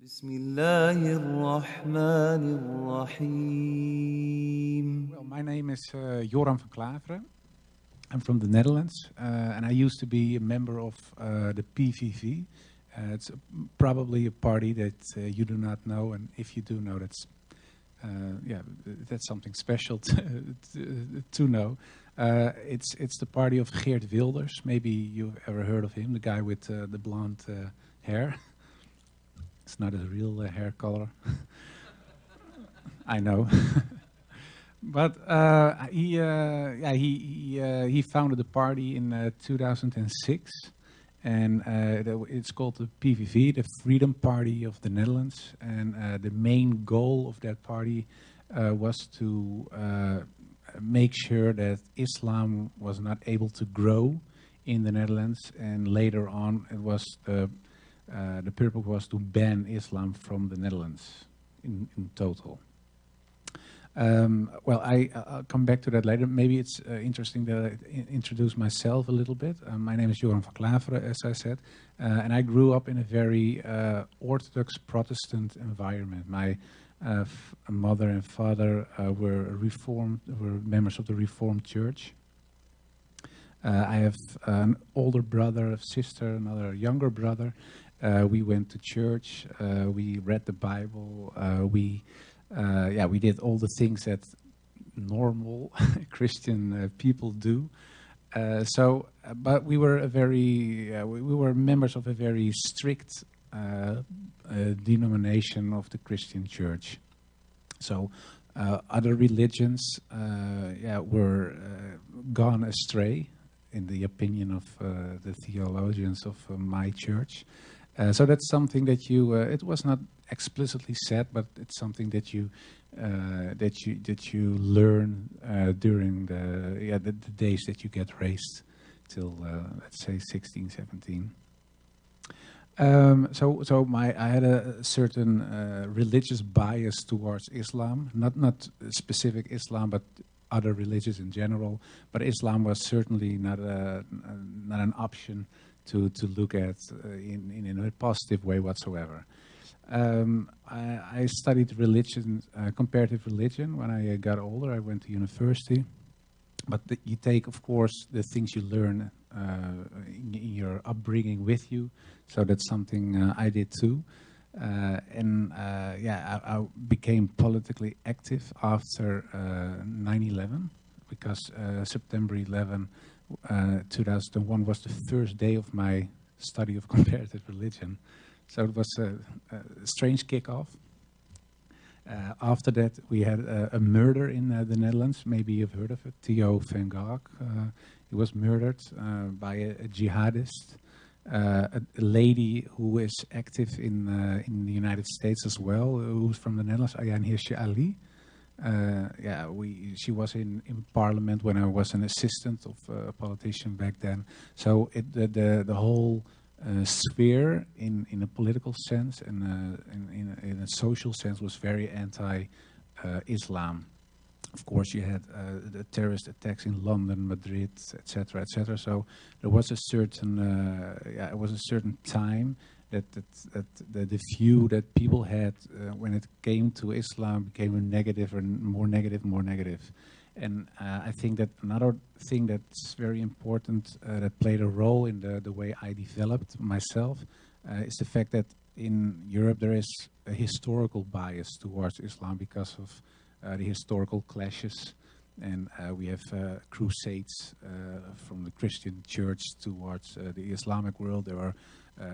بسم الله الرحمن الرحيم. Well, my name is Joram van Klaveren. I'm from the Netherlands, and I used to be a member of the PVV. It's probably a party that you do not know, and if you do know, that's something special to know. It's the party of Geert Wilders. Maybe you've ever heard of him, the guy with the blonde hair. It's not his real hair color. I know. But he founded the party in 2006, and it's called the PVV, the Freedom Party of the Netherlands. And the main goal of that party was to make sure that Islam was not able to grow in the Netherlands, and later on it was the purpose was to ban Islam from the Netherlands in total. Well, I'll come back to that later. Maybe it's interesting that I introduce myself a little bit. My name is Joram van Klaveren, as I said, and I grew up in a very Orthodox Protestant environment. My mother and father were members of the Reformed Church. I have an older brother, a sister, another younger brother. We went to church. We read the Bible. We did all the things that normal Christian people do. But we were we were members of a very strict denomination of the Christian Church. So other religions, were gone astray, in the opinion of the theologians of my church. So that's something that it was not explicitly said, but it's something that you learn during the days that you get raised till let's say 16, 17. So I had a certain religious bias towards Islam, not specific Islam, but other religions in general. But Islam was certainly not an option to look at in a positive way whatsoever. I studied religion, comparative religion, when I got older. I went to university. But you take, of course, the things you learn in your upbringing with you. So that's something I did too. I became politically active after 9/11, because September 11, 2001 was the first day of my study of comparative religion. So it was a strange kickoff. After that, we had a murder in the Netherlands. Maybe you've heard of it, Theo van Gogh. He was murdered by a jihadist, a lady who is active in the United States as well, who's from the Netherlands, akhirnya Ali. She was in parliament when I was an assistant of a politician back then. So the whole sphere in a political sense and in a social sense was very anti-Islam. Of course, you had the terrorist attacks in London, Madrid, etc., etc. So there was a certain time that the view that people had when it came to Islam became a negative and more negative. And I think that another thing that's very important that played a role in the way I developed myself is the fact that in Europe there is a historical bias towards Islam because of the historical clashes. And we have crusades from the Christian church towards the Islamic world. There are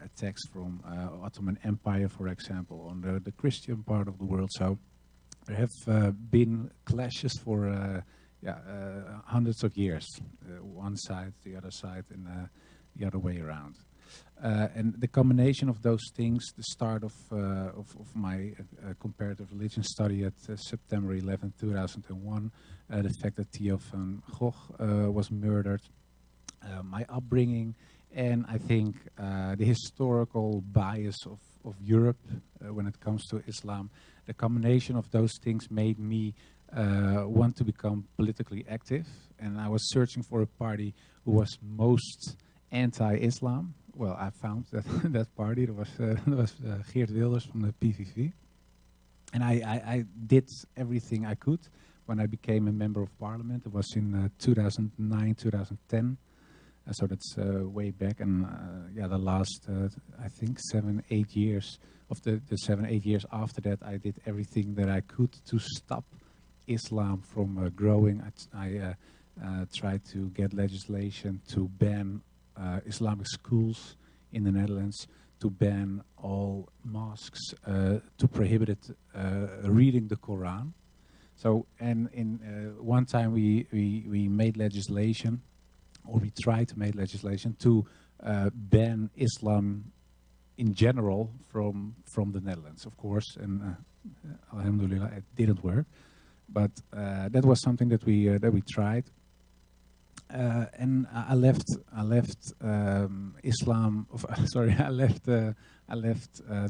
attacks from Ottoman Empire, for example, on the Christian part of the world. So there have been clashes for hundreds of years, one side, the other side, and the other way around. And the combination of those things, the start of my comparative religion study at September 11, 2001, the fact that Theo van Gogh was murdered, my upbringing, and I think the historical bias of Europe when it comes to Islam, the combination of those things made me want to become politically active. And I was searching for a party who was most anti-Islam, I found that that party. There was Geert Wilders from the PVV, and I did everything I could. When I became a member of parliament, it was in 2009, 2010. So that's way back, and the last I think 7, 8 years of the 7, 8 years after that, I did everything that I could to stop Islam from growing. I tried to get legislation to ban Islamic schools in the Netherlands, to ban all mosques, to prohibit reading the Quran. So, and in one time we made legislation, or we tried to make legislation to ban Islam in general from the Netherlands, of course, and alhamdulillah, it didn't work. But that was something that we tried, and I left Islam. Sorry, I left the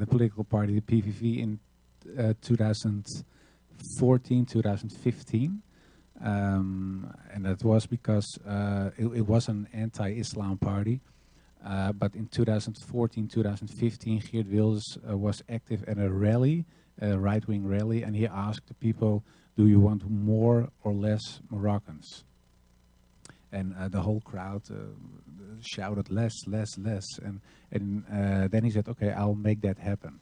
political party, the PVV, in 2014, 2015. And that was because it was an anti-Islam party. But in 2014, 2015, Geert Wilders was active at a rally, a right-wing rally, and he asked the people, do you want more or less Moroccans? And the whole crowd shouted less, less, less. And then he said, okay, I'll make that happen.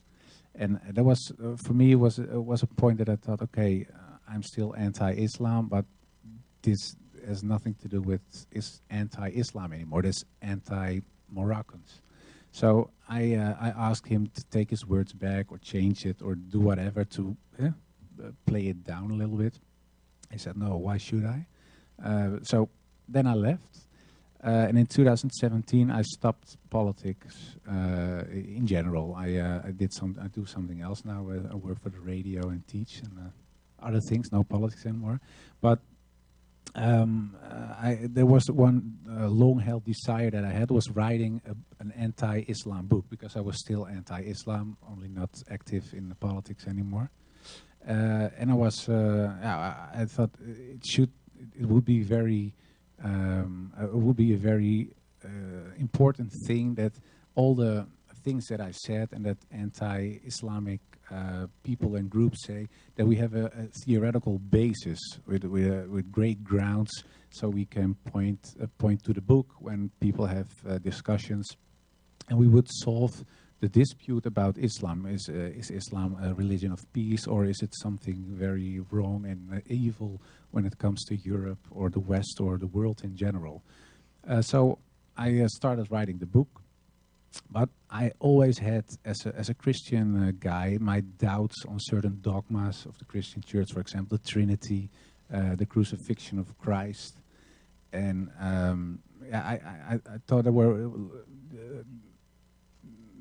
And that was, for me, it was a point that I thought, okay, I'm still anti-Islam, but this has nothing to do with anti-Islam anymore. This anti-Moroccans. So I asked him to take his words back or change it or do whatever to play it down a little bit. He said, no, why should I? So then I left. And in 2017, I stopped politics in general. I do something else now. I work for the radio and teach and other things. No politics anymore. But there was one long-held desire that I had, was writing an anti-Islam book, because I was still anti-Islam, only not active in the politics anymore. And I was, I thought it would be very. It would be a very important thing that all the things that I said and that anti-Islamic people and groups say, that we have a theoretical basis with great grounds, so we can point to the book when people have discussions, and we would solve the dispute about Islam. Is Islam a religion of peace, or is it something very wrong and evil when it comes to Europe or the West or the world in general? So I started writing the book, but I always had, as a Christian guy, my doubts on certain dogmas of the Christian Church, for example, the Trinity, the crucifixion of Christ, and I thought there were.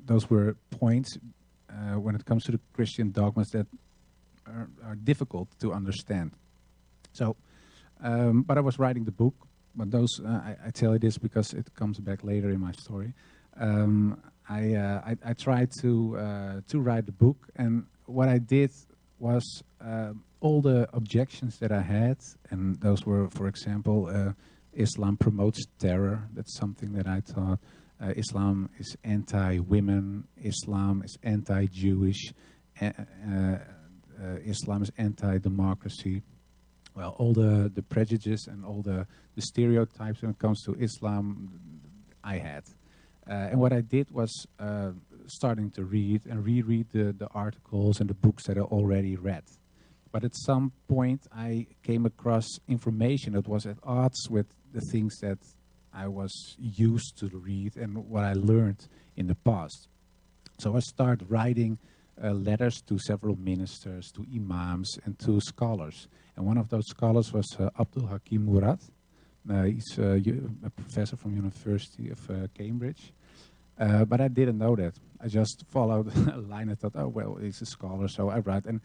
Those were points when it comes to the Christian dogmas that are difficult to understand. So, but I was writing the book, but those, I tell you this because it comes back later in my story. I tried to write the book, and what I did was all the objections that I had, and those were, for example, Islam promotes terror. That's something that I thought. Islam is anti-women, Islam is anti-Jewish, Islam is anti-democracy. Well, all the prejudices and all the stereotypes when it comes to Islam, I had. And what I did was starting to read and reread the articles and the books that I already read. But at some point, I came across information that was at odds with the things that I was used to read and what I learned in the past. So I started writing letters to several ministers, to imams, and to scholars. And one of those scholars was Abdul Hakim Murad. He's a professor from University of Cambridge. But I didn't know that. I just followed a line. I thought, oh, well, he's a scholar, so I write. And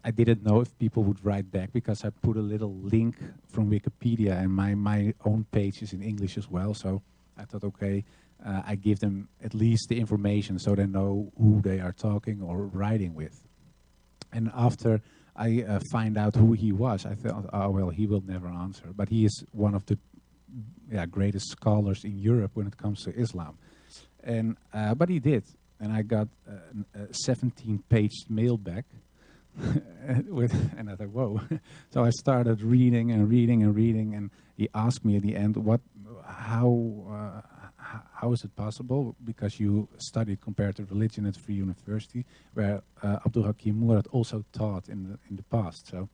I didn't know if people would write back, because I put a little link from Wikipedia, and my own page is in English as well. So I thought, okay, I give them at least the information so they know who they are talking or writing with. And after I find out who he was, I thought, oh, well, he will never answer. But he is one of the greatest scholars in Europe when it comes to Islam. And but he did, and I got a 17-page mail back. And I thought, whoa. So I started reading and reading and reading, and he asked me at the end, how is it possible? Because you studied comparative religion at Free University, where Abdul Hakim Murad also taught in the past. So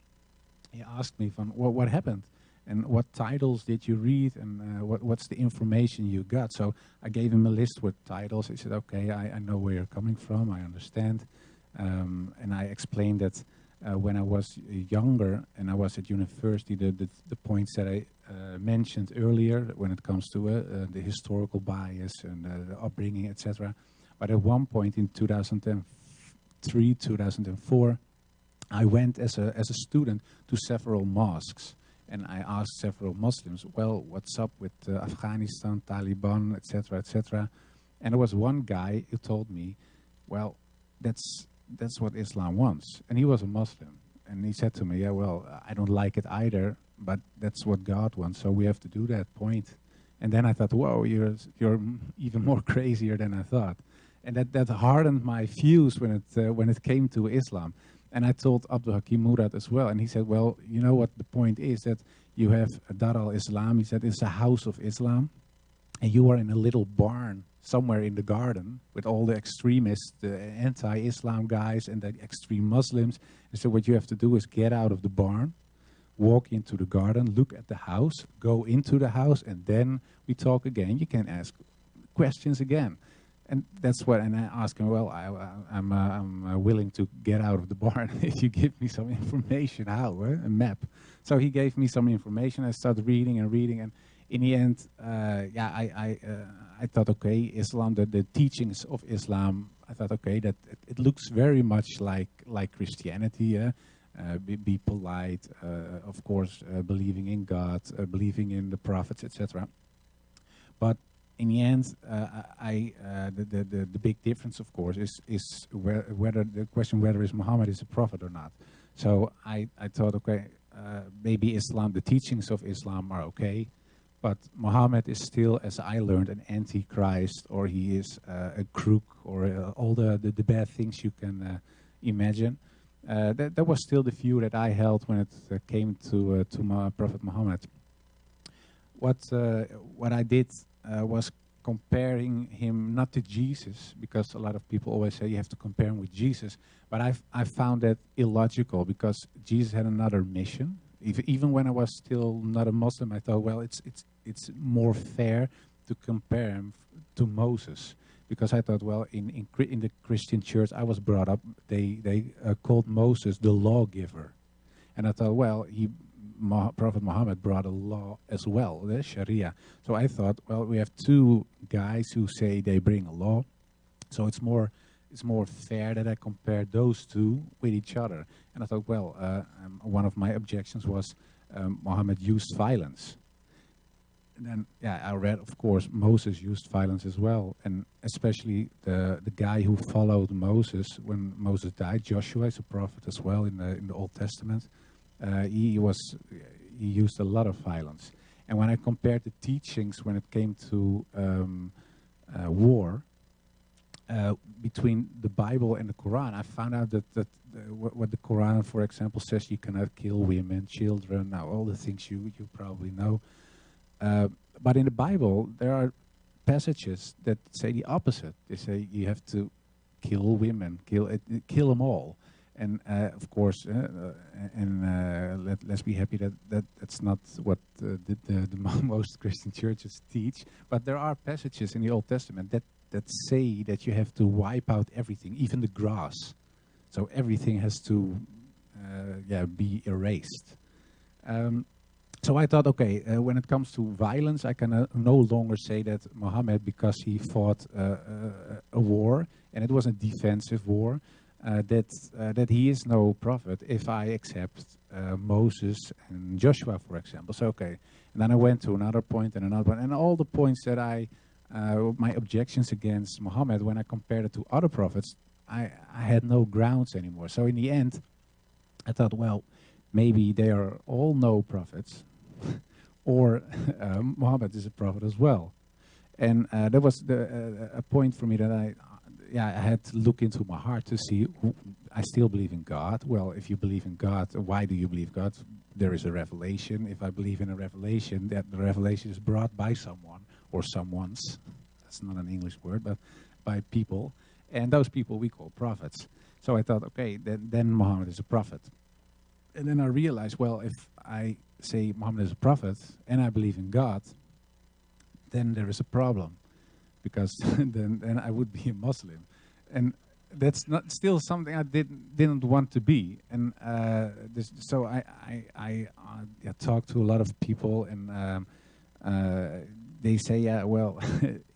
he asked me, what happened? And what titles did you read, and what's the information you got? So I gave him a list with titles. He said, okay, I know where you're coming from, I understand. And I explained that when I was younger and I was at university, the points that I mentioned earlier when it comes to the historical bias and the upbringing, etc. But at one point in 2003, 2004, I went as a student to several mosques. And I asked several Muslims, well, what's up with Afghanistan, Taliban, etc., etc. And there was one guy who told me, well, that's what Islam wants. And he was a Muslim. And he said to me, yeah, well, I don't like it either, but that's what God wants, so we have to do that point. And then I thought, whoa, you're even more crazier than I thought. And that hardened my views when it came to Islam. And I told Abdul Hakim Murad as well, and he said, well, you know what the point is, that you have Dar al-Islam, he said, it's a house of Islam, and you are in a little barn somewhere in the garden with all the extremists, the anti-Islam guys and the extreme Muslims. And so what you have to do is get out of the barn, walk into the garden, look at the house, go into the house, and then we talk again. You can ask questions again. And that's what, and I asked him, well, I'm willing to get out of the barn if you give me some information. How? A map. So he gave me some information. I started reading and reading, and in the end, I thought, okay, Islam, the teachings of Islam, I thought, okay, that it looks very much like Christianity. Be polite, of course, believing in God, believing in the prophets, etc. But in the end, the big difference, of course, is whether the question whether Muhammad is a prophet or not. So I thought, okay, maybe Islam, the teachings of Islam are okay, but Muhammad is still, as I learned, an antichrist, or he is a crook, or all the bad things you can imagine. That was still the view that I held when it came to Prophet Muhammad. What I did was comparing him not to Jesus, because a lot of people always say you have to compare him with Jesus, but I found that illogical, because Jesus had another mission. Even when I was still not a Muslim, I thought, well, it's more fair to compare him to Moses, because I thought, well, in the Christian church I was brought up, they called Moses the lawgiver, and I thought, well, Prophet Muhammad brought a law as well, the Sharia. So I thought, well, we have two guys who say they bring a law, so it's more fair that I compare those two with each other. And I thought, well, one of my objections was Muhammad used violence. And then, yeah, I read, of course, Moses used violence as well, and especially the guy who followed Moses when Moses died, Joshua is a prophet as well in the Old Testament. He used a lot of violence. And when I compared the teachings when it came to war between the Bible and the Quran, I found out that what the Quran, for example, says, you cannot kill women, children, now all the things you probably know. But in the Bible, there are passages that say the opposite. They say you have to kill women, kill them all. And of course, let's be happy that's not what the most Christian churches teach. But there are passages in the Old Testament that say that you have to wipe out everything, even the grass. So everything has to be erased. So I thought, okay, when it comes to violence, I can no longer say that Muhammad, because he fought a war, and it was a defensive war, that he is no prophet if I accept Moses and Joshua, for example. So, okay. And then I went to another point and another one, and all the points that my objections against Muhammad, when I compared it to other prophets, I had no grounds anymore. So in the end, I thought, well, maybe they are all no prophets, or Muhammad is a prophet as well. And that was a point for me that I had to look into my heart to see, I still believe in God. Well, if you believe in God, why do you believe God? There is a revelation. If I believe in a revelation, that the revelation is brought by someone or someone's. That's not an English word, but by people. And those people we call prophets. So I thought, okay, then Muhammad is a prophet. And then I realized, well, if I say Muhammad is a prophet and I believe in God, then there is a problem, because then I would be a Muslim, and that's not still something I didn't want to be. And so I talked to a lot of people, and they say, yeah, well,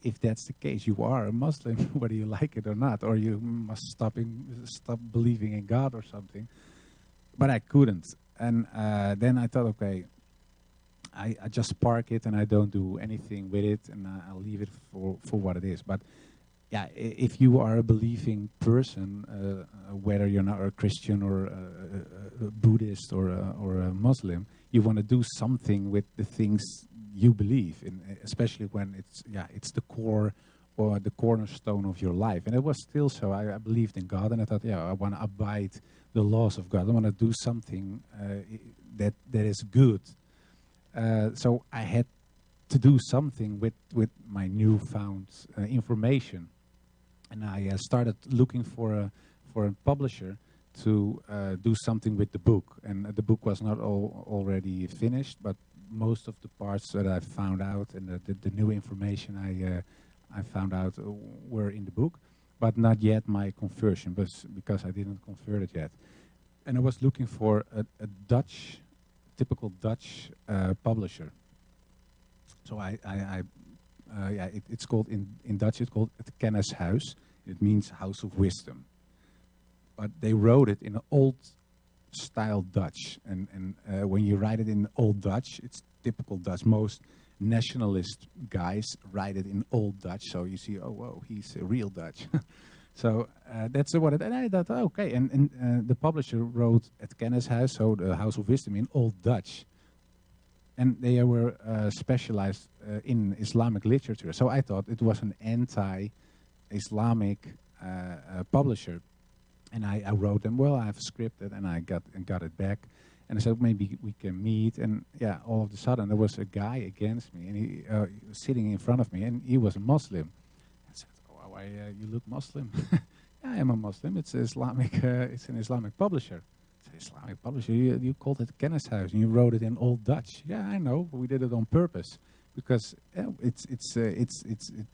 if that's the case, you are a Muslim, whether you like it or not, or you must stop believing in God or something. But I couldn't, and then I thought, okay, I just park it and I don't do anything with it, and I'll leave it for what it is. But yeah, if you are a believing person, whether you're not a Christian or a Buddhist or a Muslim, you want to do something with the things you believe in, especially when it's the core or the cornerstone of your life. And it was still so. I believed in God, and I thought, yeah, I want to abide the laws of God. I want to do something that is good. So I had to do something with my newfound information, and I started looking for a publisher to do something with the book. And the book was not already finished, but most of the parts that I found out and the new information I found out were in the book, but not yet my conversion, because I didn't convert it yet. And I was looking for a typical Dutch publisher. So it's called in Dutch. It's called het kennishuis. It means house of wisdom. But they wrote it in an old style Dutch, and when you write it in old Dutch, it's typical Dutch. Most nationalist guys write it in old Dutch, so you see, oh, whoa, he's a real Dutch. So that's what it. And I thought, okay. And the publisher wrote het kennishuis, so the House of Wisdom, in Old Dutch, and they were specialized in Islamic literature. So I thought it was an anti-Islamic publisher, and I wrote them. Well, I have scripted, and I got it back, and I said maybe we can meet. And yeah, all of a sudden there was a guy against me, and he was sitting in front of me, and he was a Muslim. You look Muslim. Yeah, I am a Muslim. It's Islamic. It's an Islamic publisher. It's an Islamic publisher. You called it Kennishuis, and you wrote it in Old Dutch. Yeah, I know. We did it on purpose because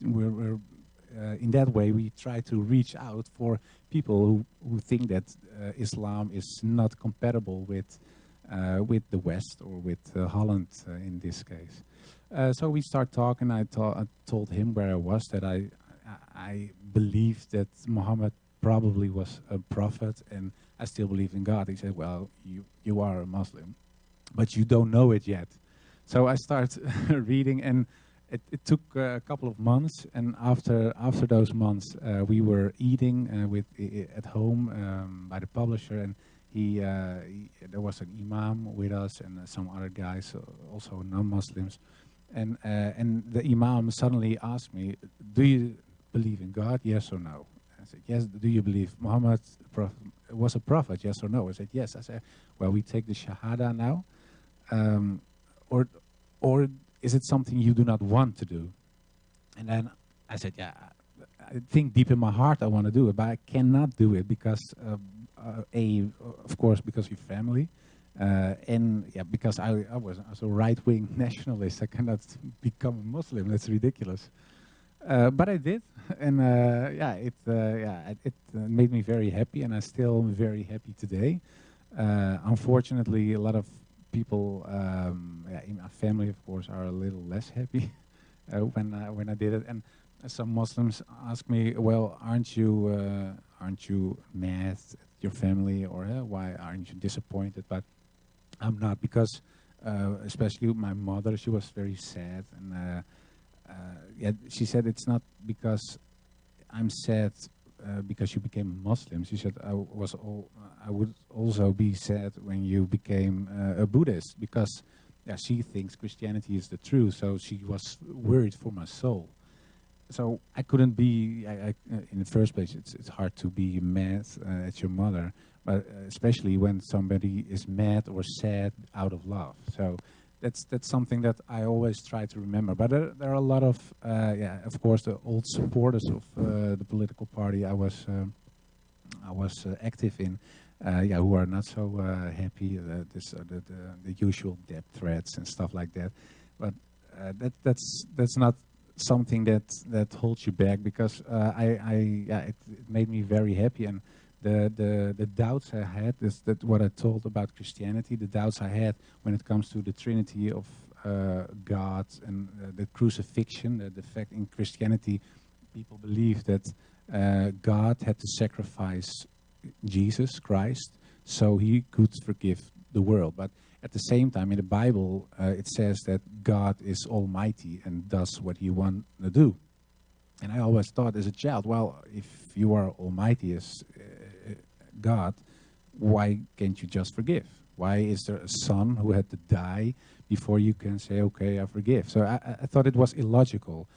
we're in that way we try to reach out for people who think that Islam is not compatible with the West or with Holland in this case. So we start talking. I told him where I was, that I believed that Muhammad probably was a prophet, and I still believe in God. He said, well, you are a Muslim, but you don't know it yet. So I start reading, and it took a couple of months, and after those months, we were eating at home by the publisher, and there was an imam with us and some other guys, also non-Muslims, and the imam suddenly asked me, do you believe in God, yes or no? I said, yes. Do you believe Muhammad was a prophet, yes or no? I said, yes. I said, well, we take the Shahada now, or is it something you do not want to do? And then I said, yeah, I think deep in my heart I want to do it, but I cannot do it because, of course, because of your family, and yeah, because I was a right-wing nationalist. I cannot become a Muslim. That's ridiculous. But I did, and it made me very happy, and I'm still very happy today. Unfortunately, a lot of people in my family, of course, are a little less happy when I did it. And some Muslims ask me, "Well, aren't you mad at your family, or why aren't you disappointed?" But I'm not, because especially my mother, she was very sad, and she said, it's not because I'm sad because you became a Muslim. She said, I would also be sad when you became a Buddhist, because yeah, she thinks Christianity is the truth, so she was worried for my soul. So I couldn't be, in the first place, it's hard to be mad at your mother, but especially when somebody is mad or sad out of love. So that's something that I always try to remember. But there are a lot of, yeah, of course, the old supporters of the political party I was active in, yeah, who are not so happy. The usual debt threats and stuff like that. But that's not something that holds you back, because yeah, it made me very happy. And the doubts I had, is that what I told about Christianity, the doubts I had when it comes to the Trinity of God and the crucifixion, the fact in Christianity people believe that God had to sacrifice Jesus Christ so he could forgive the world. But at the same time, in the Bible, it says that God is almighty and does what he wants to do. And I always thought as a child, well, if you are almighty as God, why can't you just forgive? Why is there a son who had to die before you can say, okay, I forgive? So I thought it was illogical.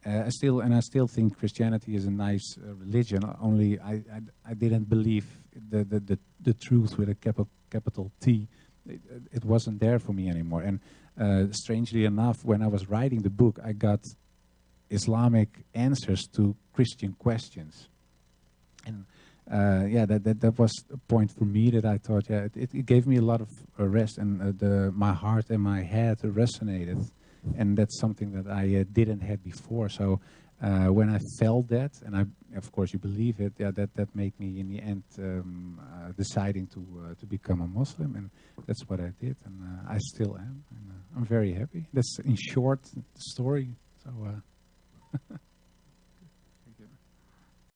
I still think Christianity is a nice religion. Only I didn't believe the truth with a capital T. It wasn't there for me anymore. And strangely enough, when I was writing the book, I got Islamic answers to Christian questions. And yeah, that was a point for me that I thought, yeah, it gave me a lot of rest, and my heart and my head resonated. And that's something that I didn't have before. So when I felt that, and of course you believe it, yeah, that made me in the end deciding to become a Muslim, and that's what I did, and I still am, and I'm very happy. That's in short the story. So